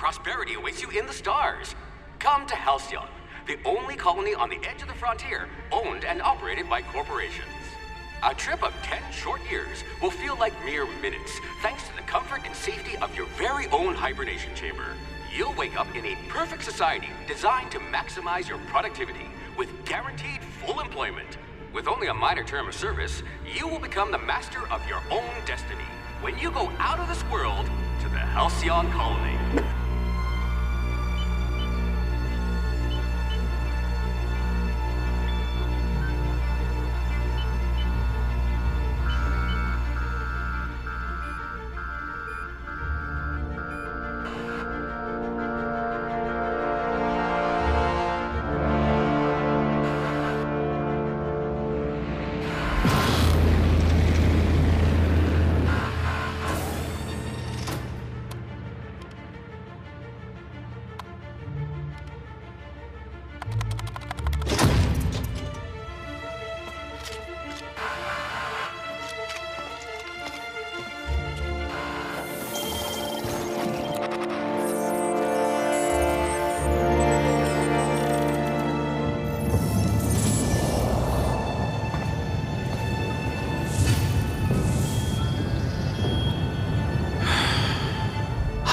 prosperity awaits you in the stars. Come to Halcyon, the only colony on the edge of the frontier, owned and operated by corporations. A trip of 10 short years will feel like mere minutes, thanks to the comfort and safety of your very own hibernation chamber. You'll wake up in a perfect society designed to maximize your productivity, with guaranteed full employment. With only a minor term of service, you will become the master of your own destiny when you go out of this world to the Halcyon colony.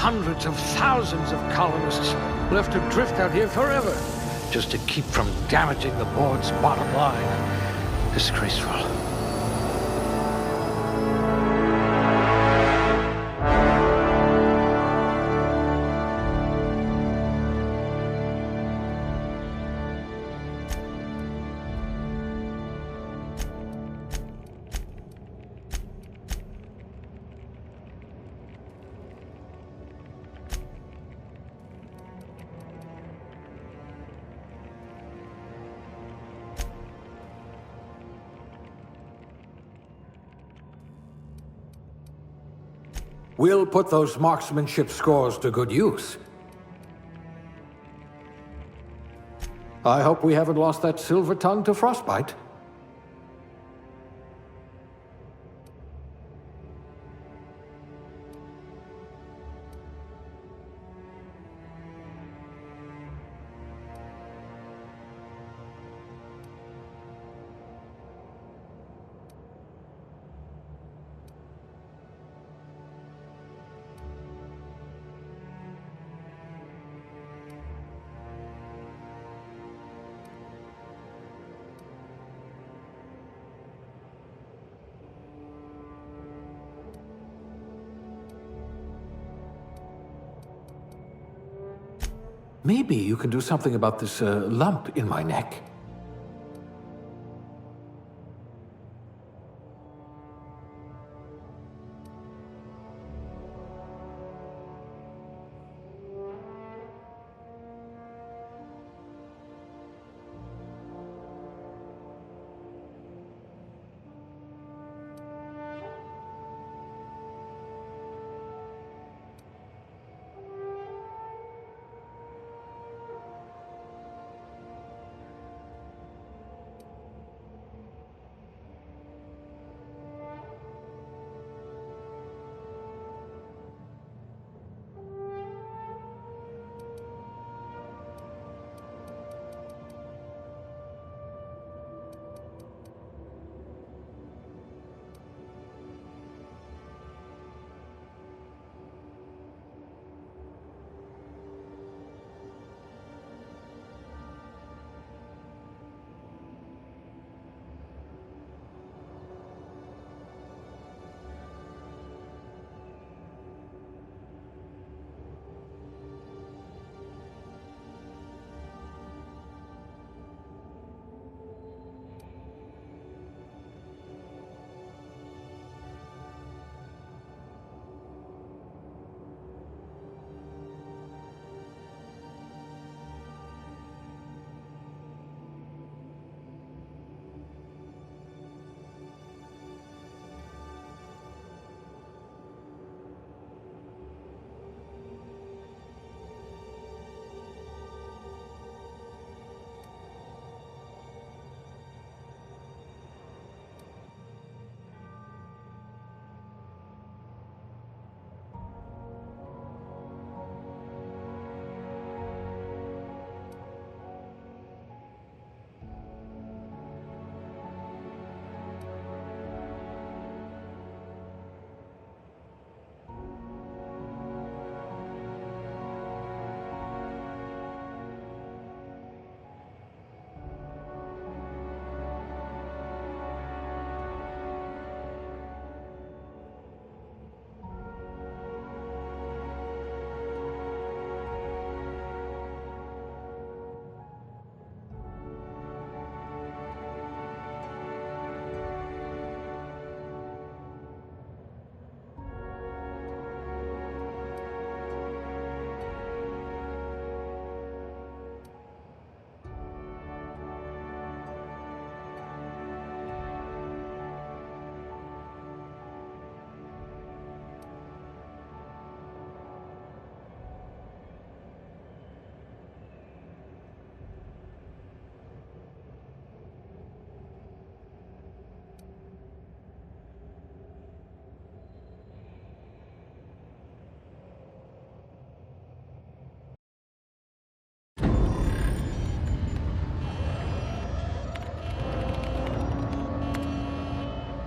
Hundreds of thousands of colonists will have to drift out here forever just to keep from damaging the board's bottom line. Disgraceful. We'll put those marksmanship scores to good use. I hope we haven't lost that silver tongue to frostbite. Maybe you can do something about this lump in my neck.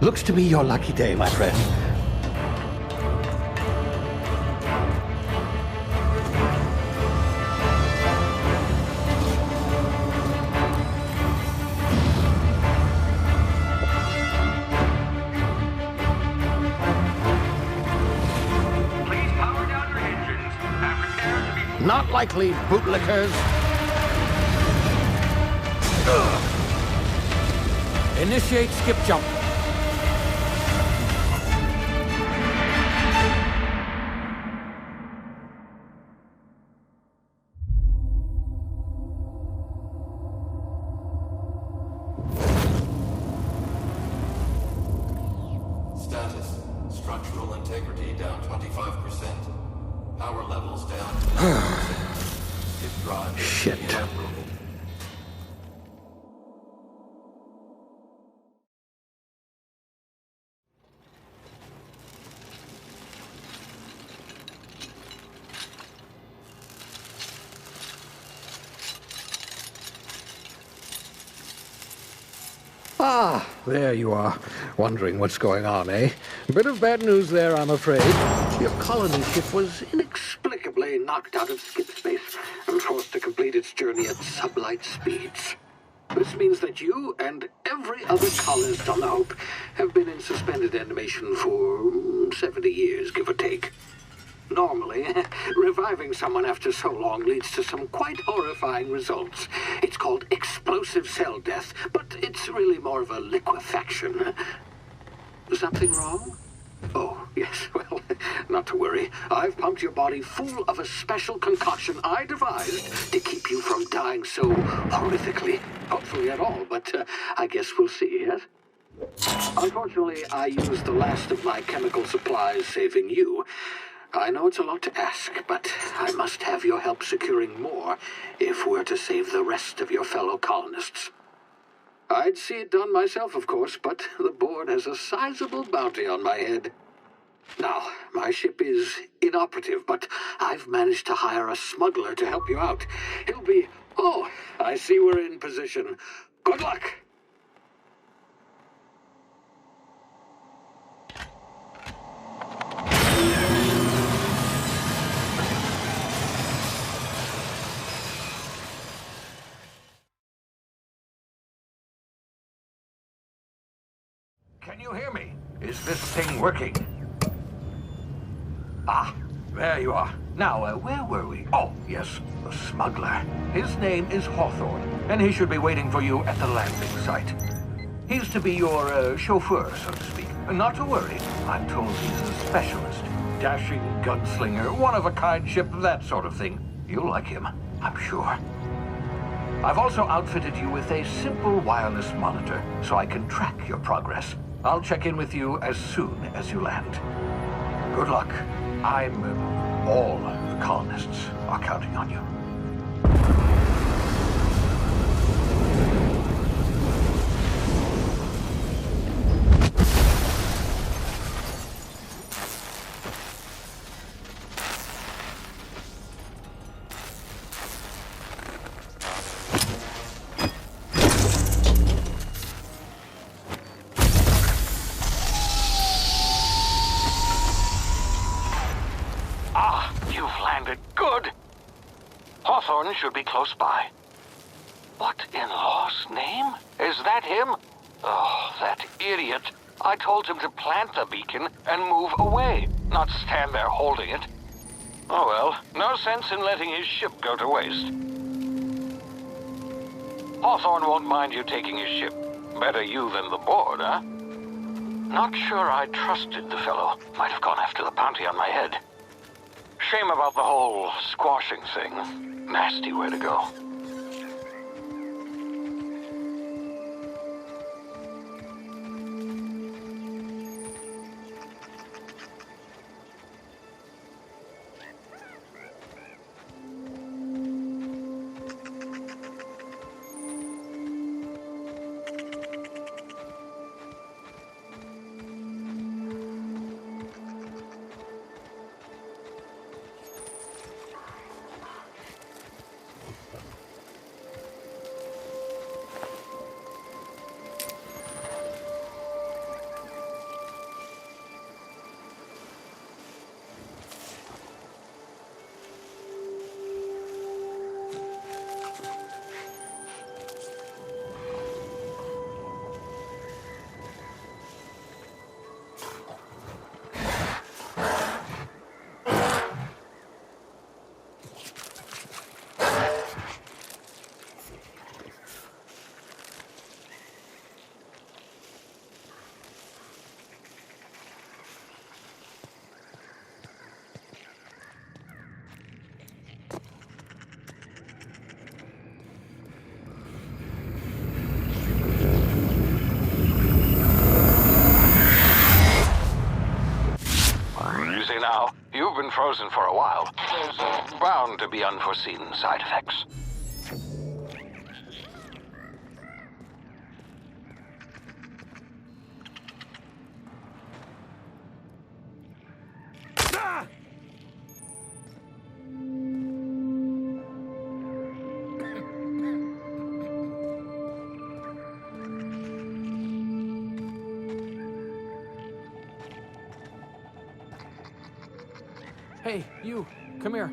Looks to be your lucky day, my friend. Please power down your engines and prepare to be... Not likely, bootlickers. Initiate skip jump. Status. Structural integrity down 25%. Power levels down 10%. Skip drive. Shit. Inoperable. Ah, there you are. Wondering what's going on, eh? Bit of bad news there, I'm afraid. Your colony ship was inexplicably knocked out of skip space and forced to complete its journey at sublight speeds. This means that you and every other colonist on the Hope have been in suspended animation for 70 years, give or take. Normally, reviving someone after so long leads to some quite horrifying results. It's called explosive cell death, but it's really more of a liquefaction. Something wrong? Oh, yes, well, not to worry. I've pumped your body full of a special concoction I devised to keep you from dying so horrifically. Hopefully at all, but I guess we'll see, yes? Unfortunately, I used the last of my chemical supplies saving you. I know it's a lot to ask, but I must have your help securing more if we're to save the rest of your fellow colonists. I'd see it done myself, of course, but the board has a sizable bounty on my head. Now, my ship is inoperative, but I've managed to hire a smuggler to help you out. He'll be... Oh, I see we're in position. Good luck! Can you hear me? Is this thing working? Ah, there you are. Now, where were we? Oh, yes, the smuggler. His name is Hawthorne, and he should be waiting for you at the landing site. He's to be your chauffeur, so to speak. Not to worry, I'm told he's a specialist. Dashing gunslinger, one-of-a-kind ship, that sort of thing. You'll like him, I'm sure. I've also outfitted you with a simple wireless monitor, so I can track your progress. I'll check in with you as soon as you land. Good luck. All the colonists are counting on you. Hawthorne should be close by. What in law's name? Is that him? Oh, that idiot. I told him to plant the beacon and move away, not stand there holding it. Oh well, no sense in letting his ship go to waste. Hawthorne won't mind you taking his ship. Better you than the board, huh? Not sure I trusted the fellow. Might have gone after the bounty on my head. Shame about the whole squashing thing. Nasty way to go. frozen for a while. There's bound to be unforeseen side effects. Hey, you, come here.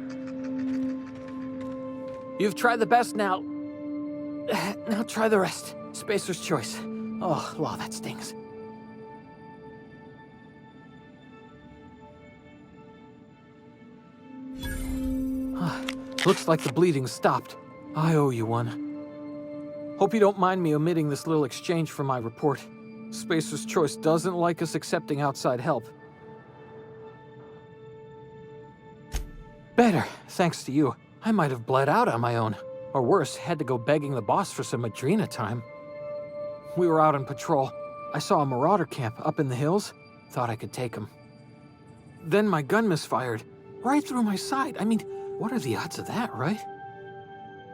You've tried the best now. Now try the rest. Spacer's choice. Oh, wow, that stings. Looks like the bleeding stopped. I owe you one. Hope you don't mind me omitting this little exchange from my report. Spacer's choice doesn't like us accepting outside help. Better, thanks to you. I might have bled out on my own. Or worse, had to go begging the boss for some Adrena time. We were out on patrol. I saw a marauder camp up in the hills. Thought I could take him. Then my gun misfired. Right through my side. I mean, what are the odds of that, right?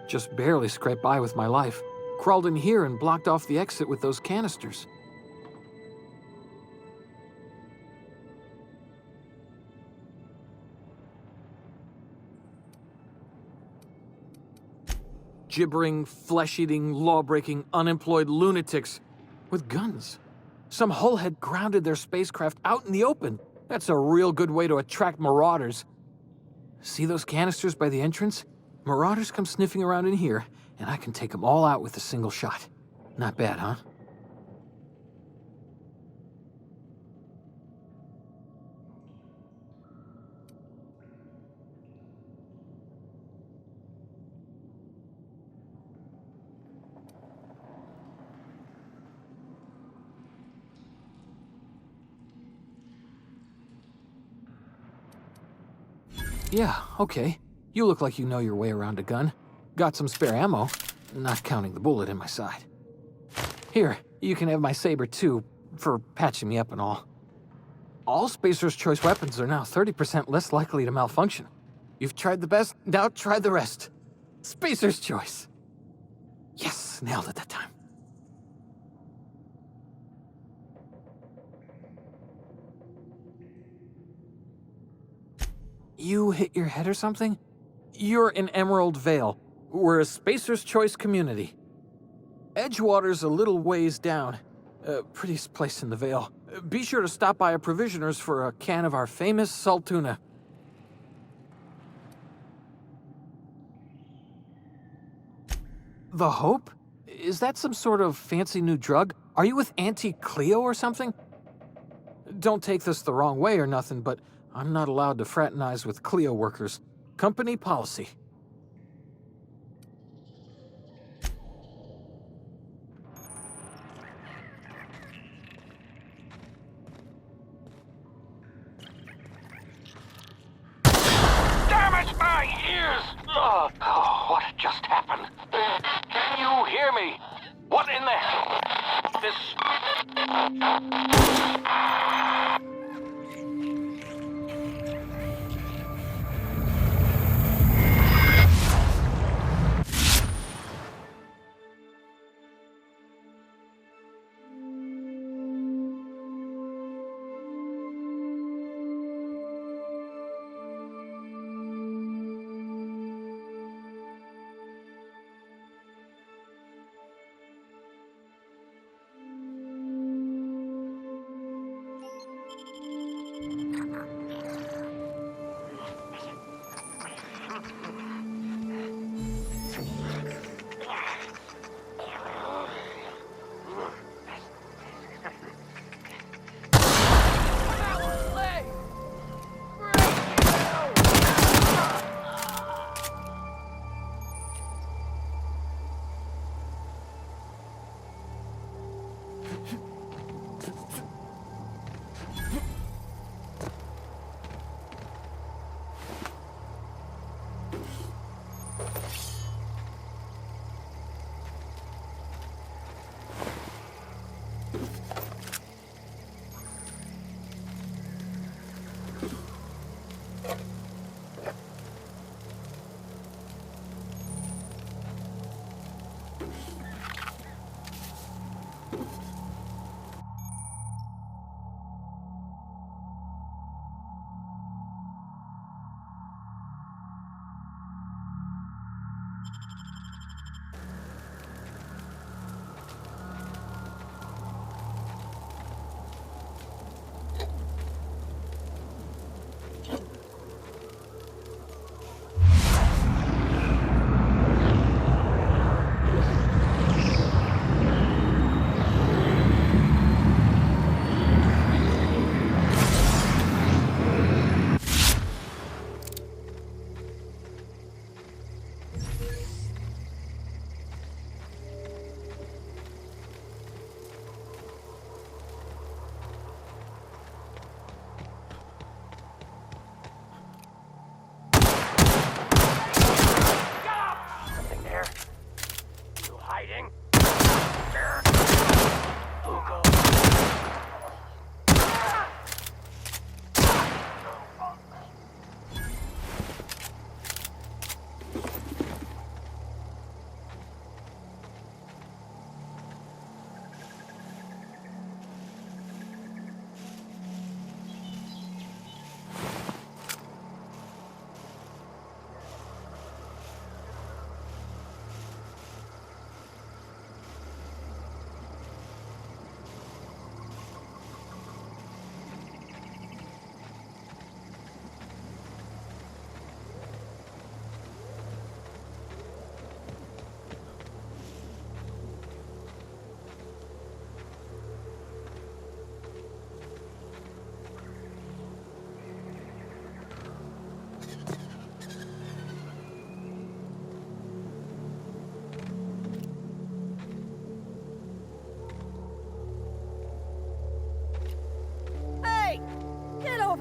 Just barely scraped by with my life. Crawled in here and blocked off the exit with those canisters. Gibbering, flesh-eating, law-breaking, unemployed lunatics with guns. Some hullhead grounded their spacecraft out in the open. That's a real good way to attract marauders. See those canisters by the entrance? Marauders come sniffing around in here, and I can take them all out with a single shot. Not bad, huh? Yeah, okay. You look like you know your way around a gun. Got some spare ammo, not counting the bullet in my side. Here, you can have my saber too, for patching me up and all. All Spacer's Choice weapons are now 30% less likely to malfunction. You've tried the best, now try the rest. Spacer's Choice. Yes, nailed it that time. You hit your head or something? You're in Emerald Vale. We're a Spacer's Choice community. Edgewater's a little ways down. Prettiest place in the Vale. Be sure to stop by a provisioner's for a can of our famous salt tuna. The Hope? Is that some sort of fancy new drug? Are you with Auntie Cleo or something? Don't take this the wrong way or nothing, but I'm not allowed to fraternize with Cleo workers. Company policy. Damn it, my ears! Oh, what just happened? Can you hear me? What in the hell? This...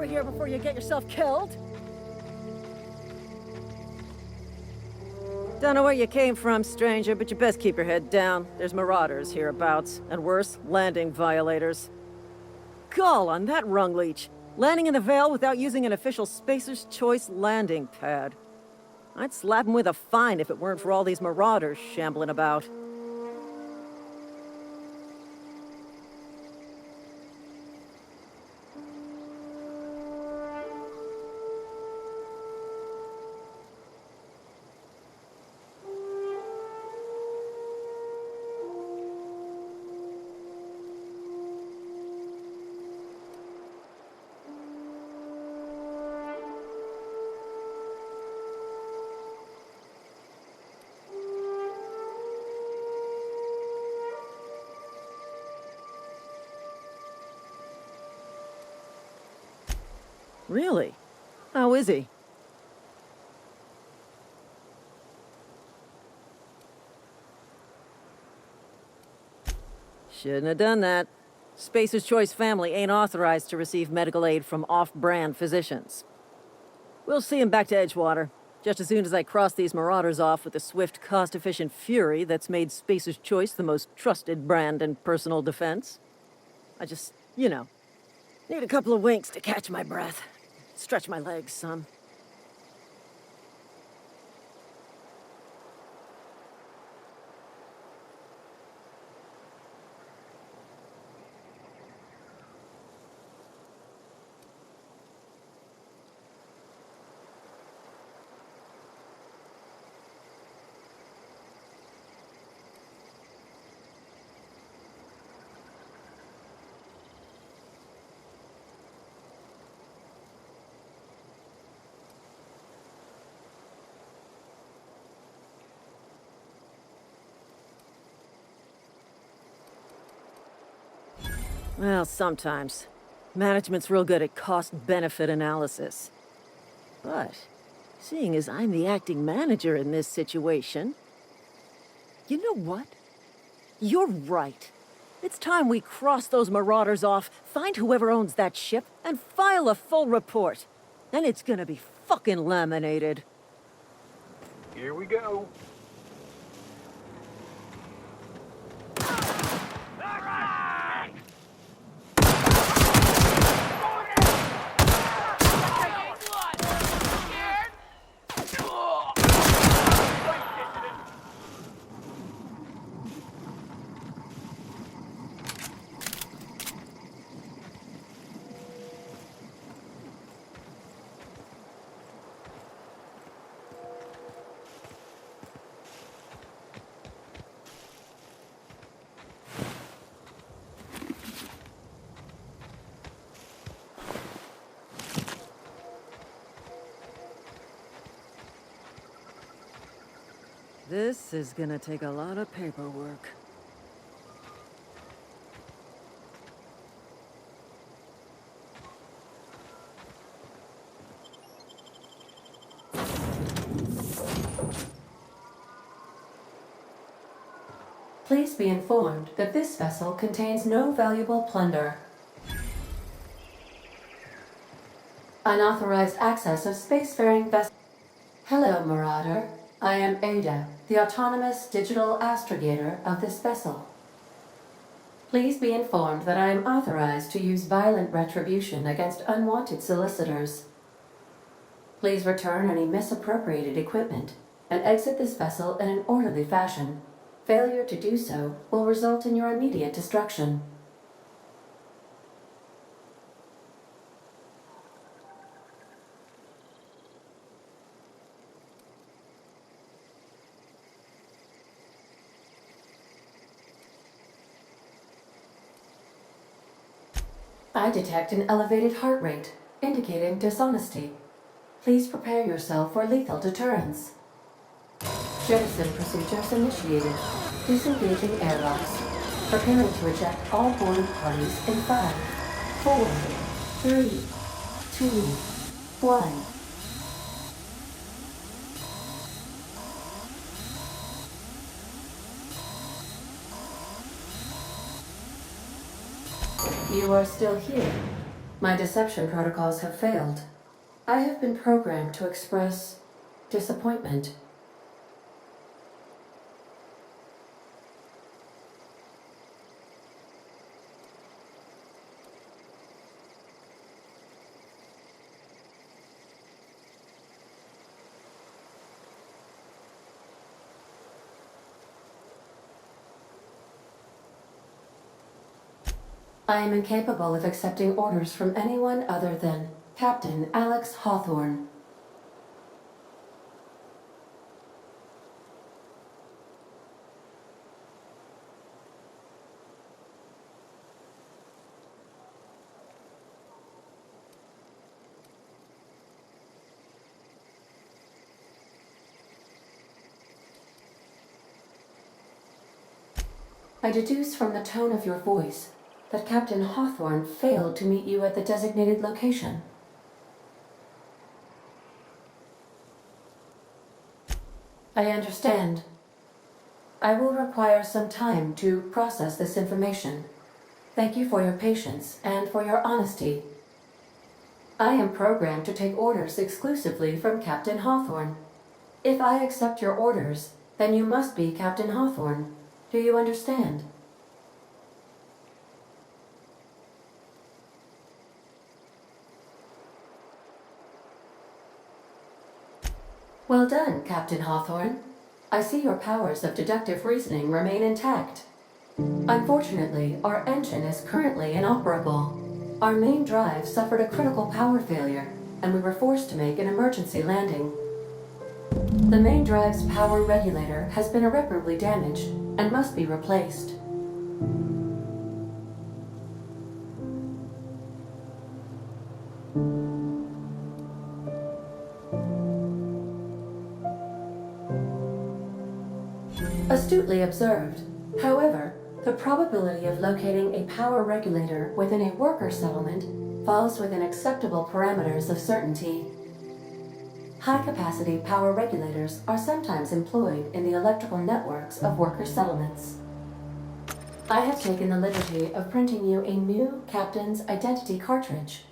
of here before you get yourself killed. Don't know where you came from, stranger, but you best keep your head down. There's marauders hereabouts, and worse, landing violators. Gall on that rung leech. Landing in the Vale without using an official Spacer's Choice landing pad. I'd slap him with a fine if it weren't for all these marauders shambling about. Really? How is he? Shouldn't have done that. Spacer's Choice family ain't authorized to receive medical aid from off-brand physicians. We'll see him back to Edgewater, just as soon as I cross these marauders off with the swift, cost-efficient fury that's made Spacer's Choice the most trusted brand in personal defense. I just, need a couple of winks to catch my breath. Stretch my legs some. Well, sometimes. Management's real good at cost-benefit analysis. But, seeing as I'm the acting manager in this situation... You know what? You're right. It's time we cross those marauders off, find whoever owns that ship, and file a full report. Then it's gonna be fucking laminated. Here we go. This is gonna take a lot of paperwork. Please be informed that this vessel contains no valuable plunder. Unauthorized access of spacefaring vessel. Hello, Marauder. I am Ada, the autonomous digital astrogator of this vessel. Please be informed that I am authorized to use violent retribution against unwanted solicitors. Please return any misappropriated equipment and exit this vessel in an orderly fashion. Failure to do so will result in your immediate destruction. I detect an elevated heart rate, indicating dishonesty. Please prepare yourself for lethal deterrence. Jettison procedures initiated. Disengaging airlocks. Preparing to eject all boarding parties in 5, 4, 3, 2, 1. You are still here. My deception protocols have failed. I have been programmed to express disappointment. I am incapable of accepting orders from anyone other than Captain Alex Hawthorne. I deduce from the tone of your voice that Captain Hawthorne failed to meet you at the designated location. I understand. I will require some time to process this information. Thank you for your patience and for your honesty. I am programmed to take orders exclusively from Captain Hawthorne. If I accept your orders, then you must be Captain Hawthorne. Do you understand? Well done, Captain Hawthorne. I see your powers of deductive reasoning remain intact. Unfortunately, our engine is currently inoperable. Our main drive suffered a critical power failure, and we were forced to make an emergency landing. The main drive's power regulator has been irreparably damaged and must be replaced. Astutely observed. However, the probability of locating a power regulator within a worker settlement falls within acceptable parameters of certainty. High-capacity power regulators are sometimes employed in the electrical networks of worker settlements. I have taken the liberty of printing you a new Captain's Identity cartridge.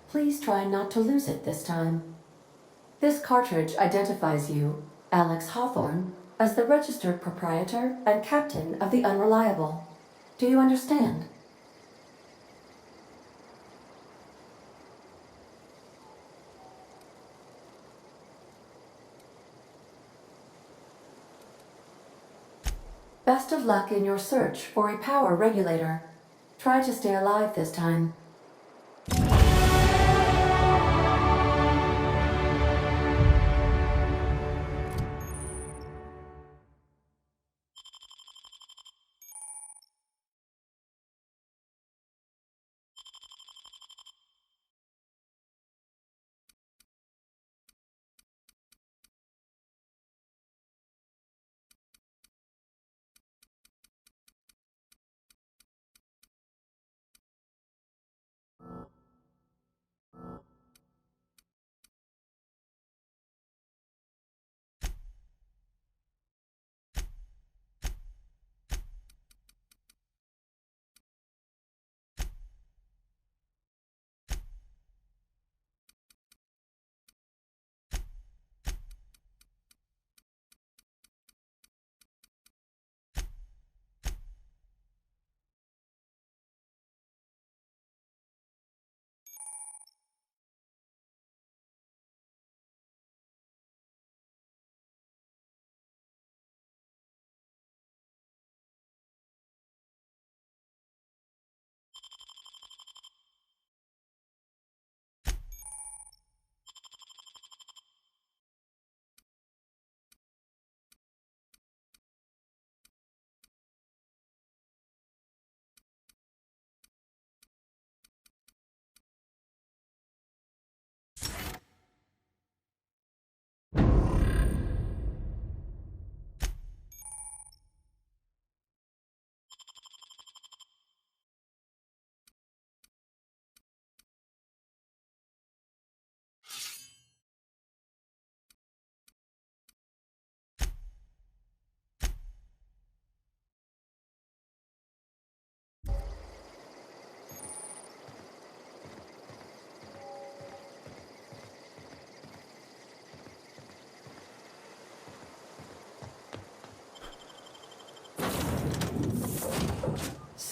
Please try not to lose it this time. This cartridge identifies you, Alex Hawthorne, as the registered proprietor and captain of the Unreliable. Do you understand? Best of luck in your search for a power regulator. Try to stay alive this time.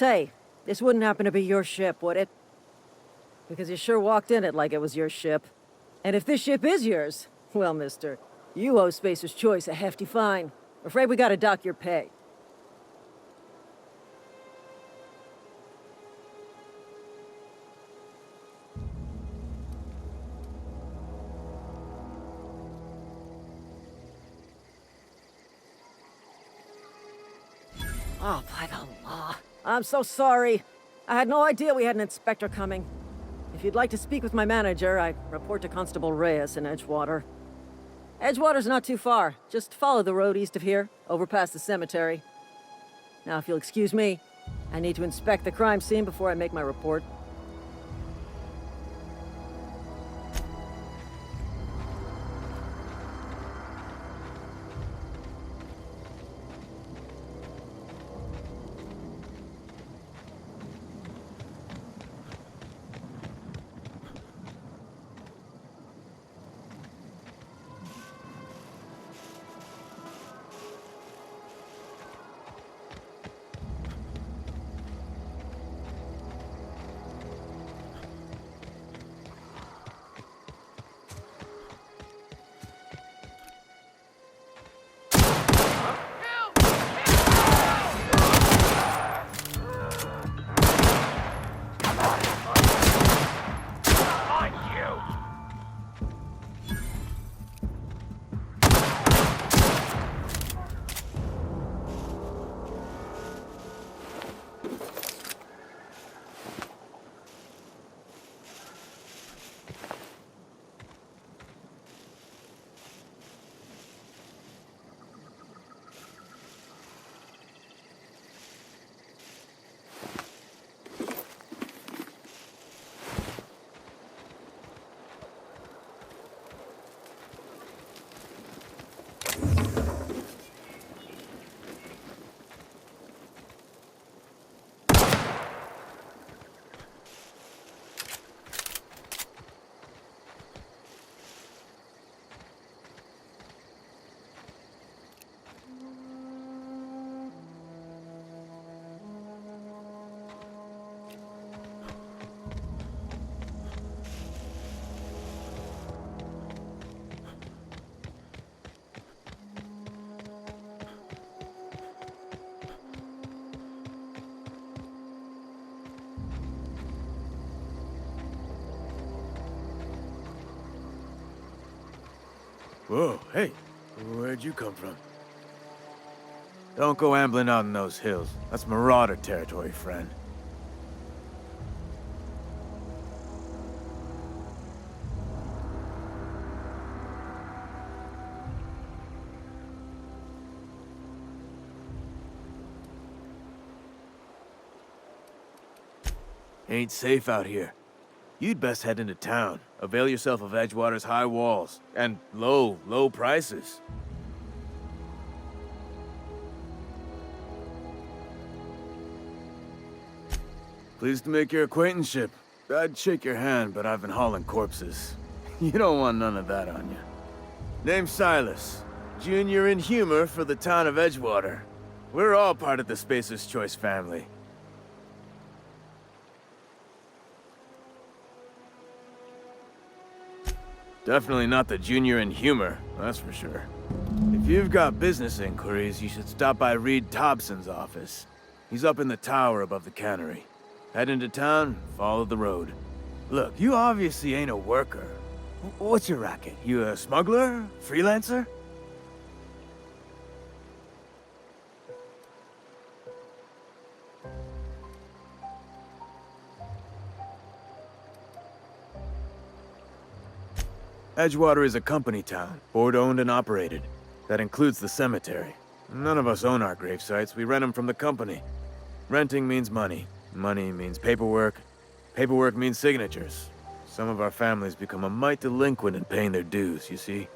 say, this wouldn't happen to be your ship, would it? Because you sure walked in it like it was your ship. And if this ship is yours, well, mister, you owe Spacer's Choice a hefty fine. Afraid we gotta dock your pay. Oh, by the law. I'm so sorry. I had no idea we had an inspector coming. If you'd like to speak with my manager, I'd report to Constable Reyes in Edgewater. Edgewater's not too far. Just follow the road east of here, over past the cemetery. Now, if you'll excuse me, I need to inspect the crime scene before I make my report. Whoa, hey, where'd you come from? Don't go ambling out in those hills. That's Marauder territory, friend. Ain't safe out here. You'd best head into town. Avail yourself of Edgewater's high walls and low prices. Pleased to make your acquaintanceship. I'd shake your hand, but I've been hauling corpses. You don't want none of that on you. Name's Silas. Junior in humor for the town of Edgewater. We're all part of the Spacer's Choice family. Definitely not the junior in humor, that's for sure. If you've got business inquiries, you should stop by Reed Thompson's office. He's up in the tower above the cannery. Head into town, follow the road. Look, you obviously ain't a worker. What's your racket? You a smuggler? Freelancer? Edgewater is a company town, board-owned and operated. That includes the cemetery. None of us own our grave sites, we rent them from the company. Renting means money. Money means paperwork. Paperwork means signatures. Some of our families become a mite delinquent in paying their dues, you see?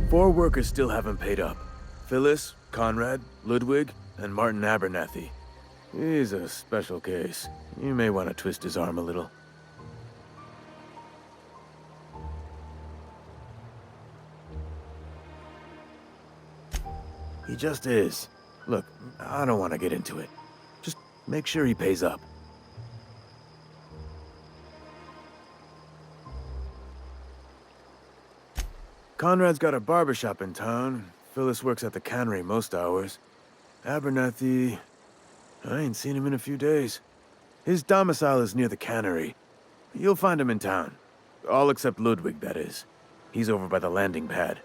4 workers still haven't paid up. Phyllis, Conrad, Ludwig, and Martin Abernathy. He's a special case. You may want to twist his arm a little. He just is. Look, I don't want to get into it. Just make sure he pays up. Conrad's got a barbershop in town. Phyllis works at the cannery most hours. Abernathy... I ain't seen him in a few days. His domicile is near the cannery. You'll find him in town. All except Ludwig, that is. He's over by the landing pad.